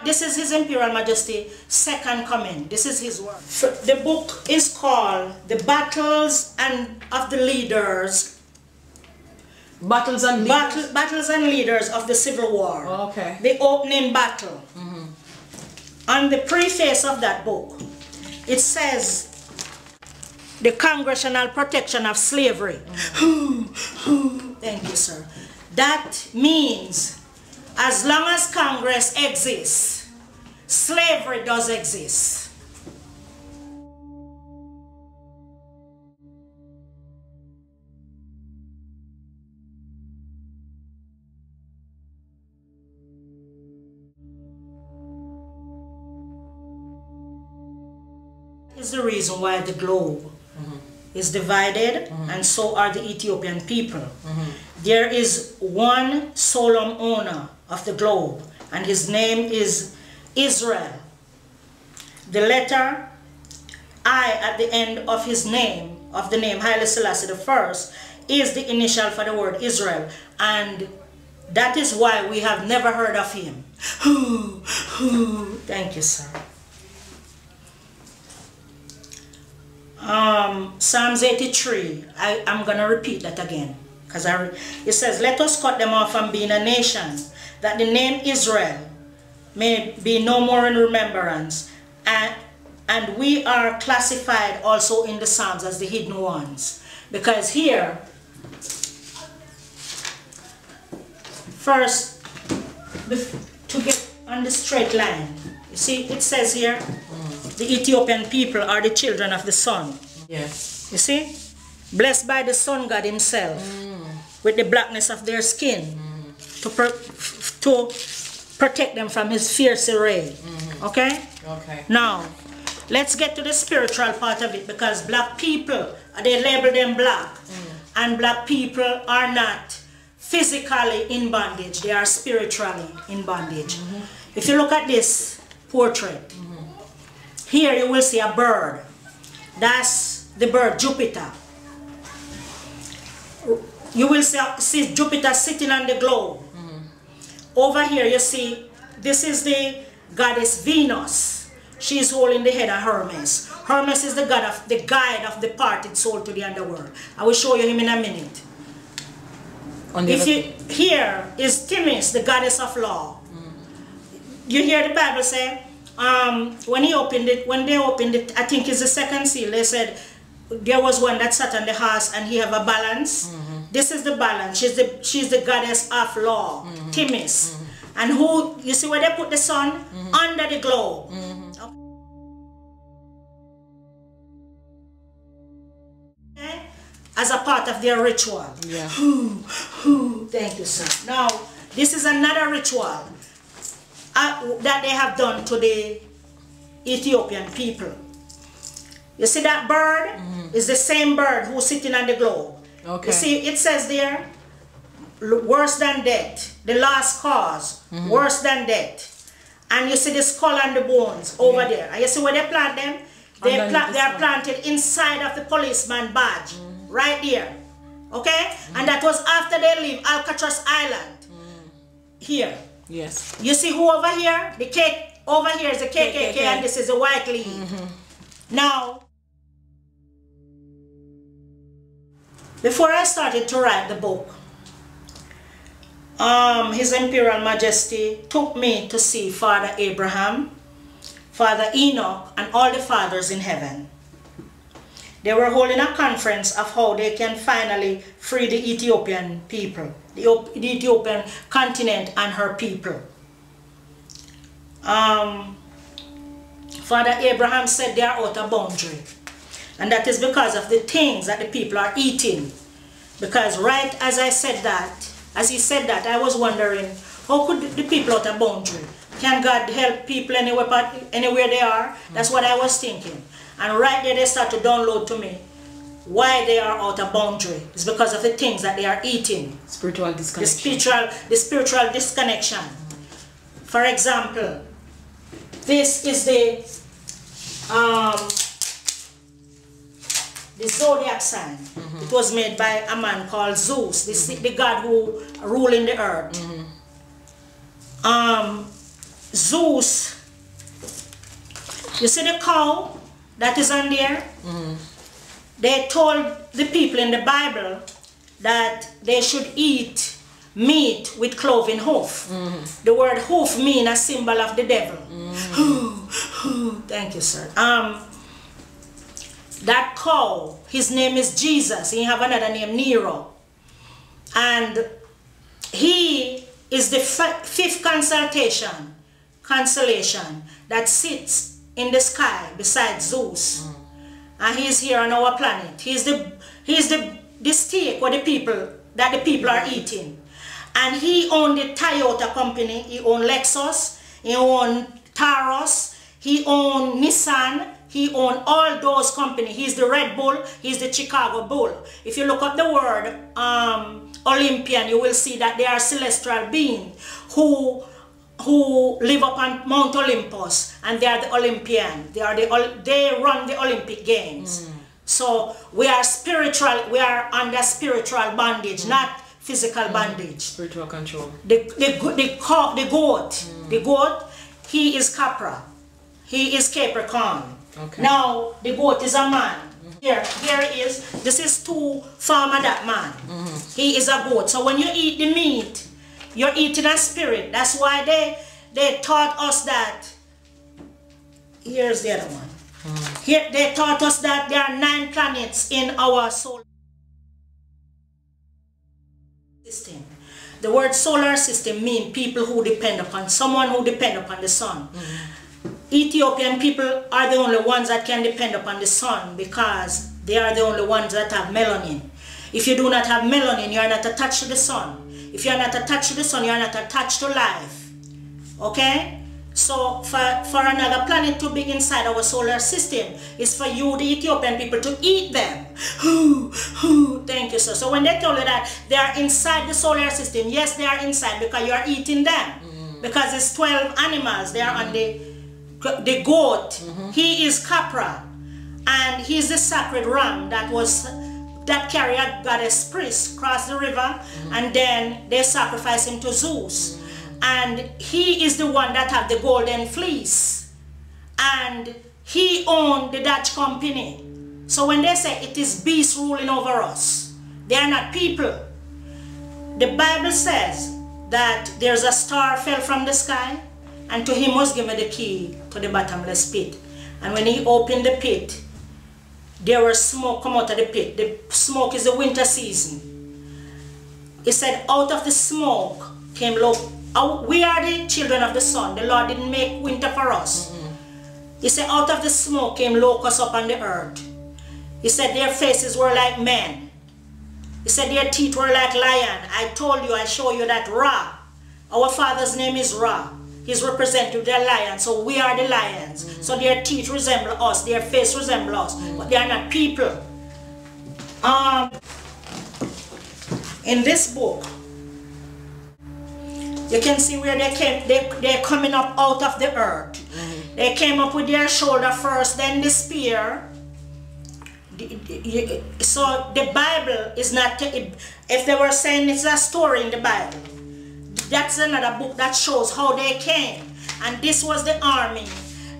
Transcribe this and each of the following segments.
This is His Imperial Majesty second coming. This is his work. The book is called The Battles of the Leaders. Battles and Leaders? Battles and Leaders of the Civil War. Oh, okay. The opening battle. On the preface of that book, it says, the Congressional Protection of Slavery. Thank you, sir. That means as long as Congress exists, slavery does exist. Is the reason why the globe is divided, and so are the Ethiopian people. There is one solemn owner of the globe, and his name is Israel. The letter I at the end of his name, of the name Haile Sellasie I, is the initial for the word Israel, and that is why we have never heard of him. Thank you, sir. Psalms 83, I'm going to repeat that again, because it says, let us cut them off from being a nation, that the name Israel may be no more in remembrance, and we are classified also in the Psalms as the hidden ones, because here, first, to get on the straight line, you see, it says here, the Ethiopian people are the children of the sun. Yes. You see? Blessed by the sun God himself, with the blackness of their skin, to protect them from his fierce ray. Okay? Okay. Now, let's get to the spiritual part of it, because black people, they label them black, and black people are not physically in bondage, they are spiritually in bondage. If you look at this portrait, here you will see a bird. That's the bird Jupiter. You will see Jupiter sitting on the globe. Over here you see, this is the goddess Venus. She is holding the head of Hermes. Hermes is the guide of the departed soul to the underworld. I will show you him in a minute. Here is Themis, the goddess of law. You hear the Bible say, when they opened it, I think it's the second seal, they said there was one that sat on the horse and he have a balance. This is the balance. She's the goddess of law, Themis. And who, you see where they put the sun? Under the globe. Okay? As a part of their ritual. Yeah. Thank you, sir. Now, this is another ritual that they have done to the Ethiopian people. You see that bird? Is the same bird who's sitting on the globe. Okay. You see, it says there, worse than death, the last cause, worse than death. And you see the skull and the bones over there. And you see where they plant them? They are planted inside of the policeman badge, right there. Okay? And that was after they leave Alcatraz Island. Here. Yes. You see who over here? The cake over here is the KKK, and this is the White League. Now, before I started to write the book, His Imperial Majesty took me to see Father Abraham, Father Enoch, and all the fathers in heaven. They were holding a conference of how they can finally free the Ethiopian people, the Ethiopian continent and her people. Father Abraham said they are out of boundary. And that is because of the things that the people are eating. Because right as I said that, as he said that, I was wondering, how could the people out of boundary? Can God help people anywhere they are? That's what I was thinking. And right there they start to download to me why they are out of boundary. It's because of the things that they are eating. Spiritual disconnection. The spiritual disconnection. For example, this is the zodiac sign. It was made by a man called Zeus, the god who rules in the earth. Zeus, you see the cow that is on there? They told the people in the Bible that they should eat meat with cloven hoof. The word hoof means a symbol of the devil. Thank you, sir. That cow, his name is Jesus. He have another name, Nero. And he is the fifth constellation that sits in the sky beside Zeus. And he's here on our planet. He's the steak or the people that the people are eating. And he owned the Toyota company, he owned Lexus, he owned Taurus, he owned Nissan, he owned all those companies. He's the Red Bull, he's the Chicago Bull. If you look up the word Olympian, you will see that they are celestial beings who live upon Mount Olympus, and they are the Olympian. They run the Olympic Games. So we are spiritual, we are under spiritual bondage, not physical bondage. Spiritual control. The goat, he is Capra. He is Capricorn. Okay. Now the goat is a man. This is two form of that man. He is a goat. So when you eat the meat, you're eating a spirit. That's why they taught us that. Here's the other one. Here they taught us that there are 9 planets in our solar system. The word solar system means people who depend upon someone who depend upon the sun. Ethiopian people are the only ones that can depend upon the sun because they are the only ones that have melanin. If you do not have melanin, you are not attached to the sun. If you are not attached to the sun, you are not attached to life. Okay? So for another planet to be inside our solar system is for you, the Ethiopian people, to eat them. Thank you, sir. So when they tell you that they are inside the solar system, yes, they are inside because you are eating them. Because it's 12 animals. They are on the goat. He is Capra. And he is the sacred ram that carried goddess priest cross the river, and then they sacrifice him to Zeus. And he is the one that have the golden fleece, and he owned the Dutch company. So when they say it is beasts ruling over us, they are not people. The Bible says that there's a star fell from the sky, and to him was given the key to the bottomless pit. And when he opened the pit, there was smoke come out of the pit. The smoke is the winter season. He said, out of the smoke came we are the children of the sun. The Lord didn't make winter for us. He said, out of the smoke came locusts upon the earth. He said, their faces were like men. He said, their teeth were like lion. I told you, I show you that Ra. Our father's name is Ra. He's represented the lion, so we are the lions. So their teeth resemble us, their face resemble us, but they are not people. In this book, you can see where they're coming up out of the earth. They came up with their shoulder first, then the spear. So the Bible is not, if they were saying it's a story in the Bible, that's another book that shows how they came. And this was the army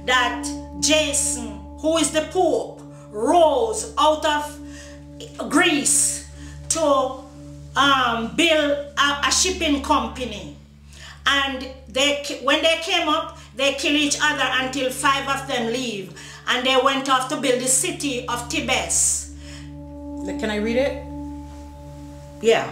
that Jason, who is the Pope, rose out of Greece to build a shipping company. And when they came up, they kill each other until 5 of them leave. And they went off to build the city of Thebes. Can I read it? Yeah.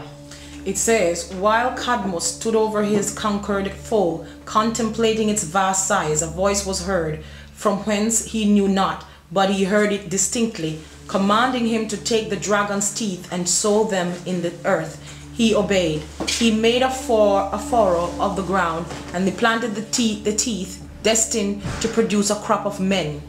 It says, while Cadmus stood over his conquered foe, contemplating its vast size, a voice was heard, from whence he knew not, but he heard it distinctly, commanding him to take the dragon's teeth and sow them in the earth. He obeyed. He made a furrow of the ground, and they planted the teeth, destined to produce a crop of men.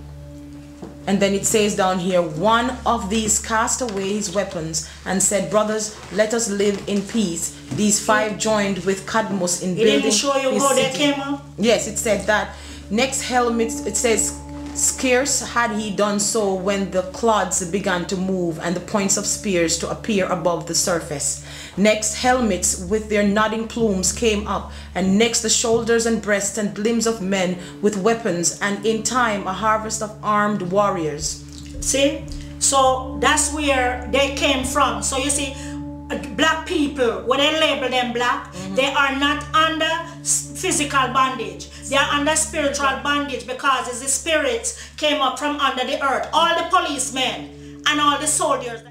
And then it says down here, one of these cast away his weapons and said, brothers, let us live in peace. These 5 joined with Cadmus in building. It didn't show you how they came up? Yes, it said that. Next helmet, it says, Scarce had he done so when the clods began to move and the points of spears to appear above the surface. Next, helmets with their nodding plumes came up, and next the shoulders and breasts and limbs of men with weapons, and in time a harvest of armed warriors. See? So that's where they came from. So you see, black people, when they label them black, they are not under physical bondage. They are under spiritual bondage, because as the spirits came up from under the earth. All the policemen and all the soldiers.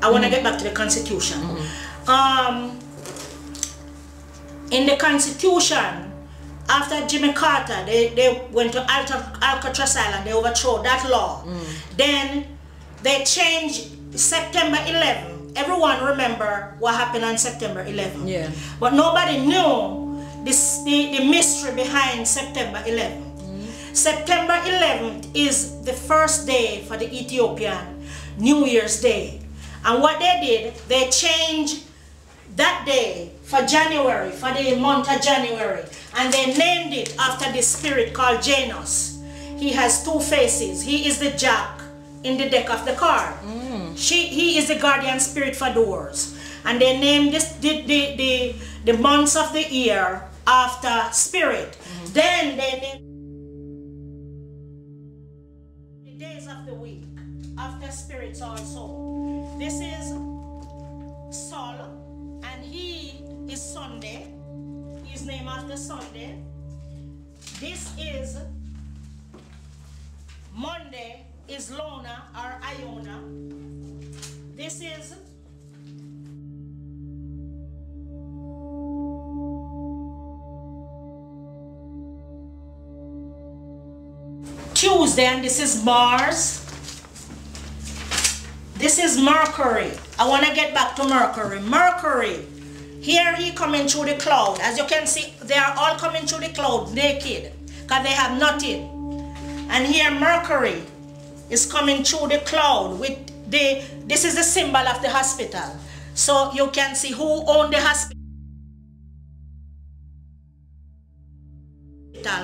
I want to get back to the Constitution. In the Constitution, after Jimmy Carter, they went to Alcatraz Island, they overthrew that law. Then they changed September 11. Everyone remember what happened on September 11. Yeah. But nobody knew the mystery behind September 11. September 11th is the first day for the Ethiopian New Year's Day. And what they did, they changed that day for January, for the month of January. And they named it after this spirit called Janus. He has two faces. He is the jack in the deck of the card. He is the guardian spirit for doors. And they named this the months of the year after spirit. Then they named the days of the week after spirits also. This is Sol, and he is Sunday. He is named after Sunday. This is Monday, is Lona or Iona. This is Tuesday, and this is Mars. This is Mercury. I want to get back to Mercury. Mercury, here he coming through the cloud. As you can see, they are all coming through the cloud naked, because they have nothing. And here Mercury is coming through the cloud with this is the symbol of the hospital. So you can see who owned the hospital.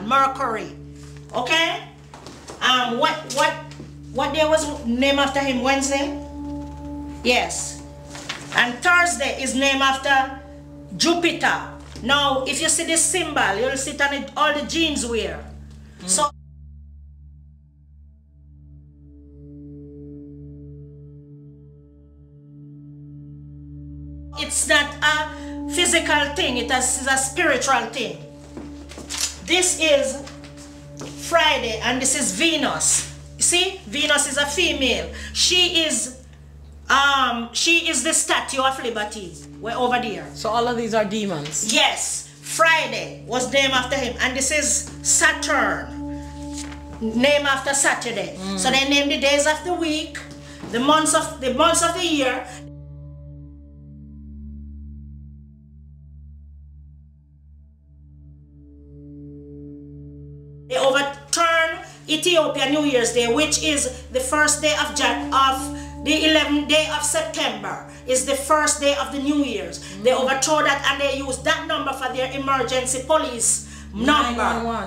Mercury. Okay? What day was named after him? Wednesday? Yes. And Thursday is named after Jupiter. Now, if you see this symbol, you'll see it on all the jeans wear. So it's not a physical thing, it is a spiritual thing. This is Friday, and this is Venus. See, Venus is a female. She is the Statue of Liberty. We're over there. So all of these are demons. Yes. Friday was named after him, and this is Saturn, named after Saturday. So they named the days of the week, the months of the year. They overturned Ethiopian New Year's Day, which is the first day of the 11th day of September, is the first day of the New Year's. They overthrew that, and they used that number for their emergency police number,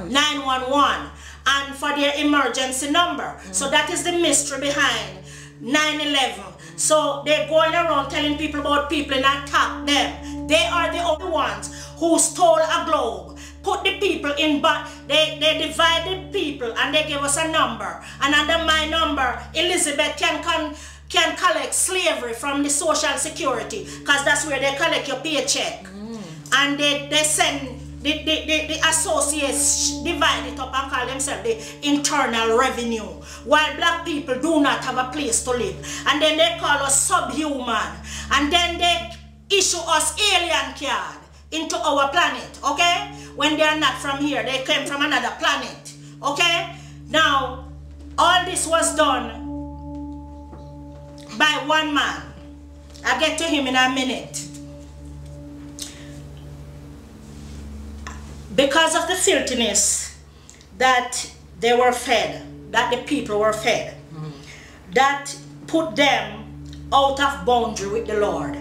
911, and for their emergency number. So that is the mystery behind 9/11. So they're going around telling people about people and attack them. They are the only ones who stole a globe, put the people in, but they divided people, and they gave us a number. And under my number, Elizabeth can collect slavery from the Social Security, because that's where they collect your paycheck. And they send the associates, divide it up and call themselves the Internal Revenue, while black people do not have a place to live. And then they call us subhuman, and then they issue us alien card into our planet, okay? When they are not from here, they came from another planet, okay? Now, all this was done by one man. I'll get to him in a minute. Because of the filthiness that they were fed, that the people were fed, that put them out of boundary with the Lord.